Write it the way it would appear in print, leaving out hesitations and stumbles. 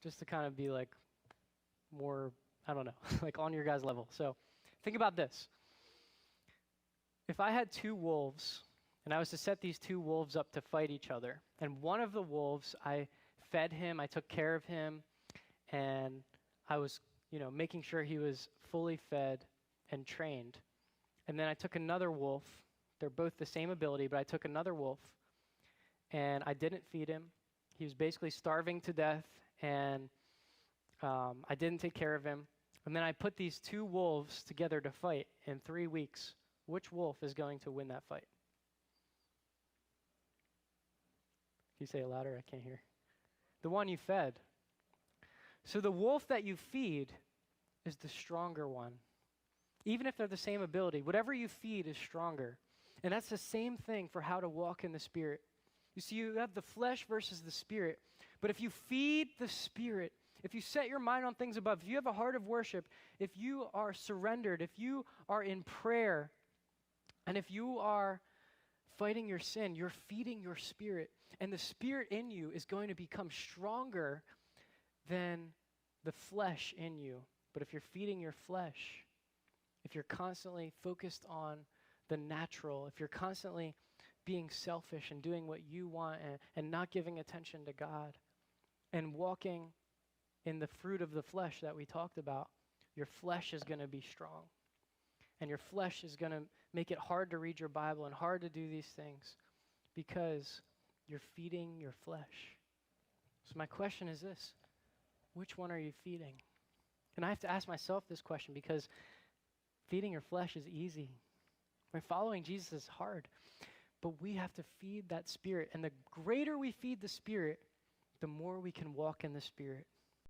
just to kind of be like more, I don't know, like on your guys' level. So think about this. If I had two wolves and I was to set these two wolves up to fight each other, and one of the wolves, I fed him, I took care of him, and I was, making sure he was fully fed and trained. And then I took another wolf. They're both the same ability, but I took another wolf and I didn't feed him. He was basically starving to death, and I didn't take care of him. And then I put these two wolves together to fight in 3 weeks. Which wolf is going to win that fight? Can you say it louder? I can't hear. The one you fed. So the wolf that you feed is the stronger one. Even if they're the same ability, whatever you feed is stronger. And that's the same thing for how to walk in the Spirit. You see, you have the flesh versus the Spirit. But if you feed the Spirit, if you set your mind on things above, if you have a heart of worship, if you are surrendered, if you are in prayer, and if you are fighting your sin, you're feeding your spirit. And the Spirit in you is going to become stronger than the flesh in you. But if you're feeding your flesh, if you're constantly focused on the natural, if you're constantly being selfish and doing what you want and not giving attention to God and walking in the fruit of the flesh that we talked about, your flesh is going to be strong. And your flesh is going to make it hard to read your Bible and hard to do these things because you're feeding your flesh. So my question is this: which one are you feeding? And I have to ask myself this question because feeding your flesh is easy. Right? Following Jesus is hard. But we have to feed that Spirit. And the greater we feed the Spirit, the more we can walk in the Spirit.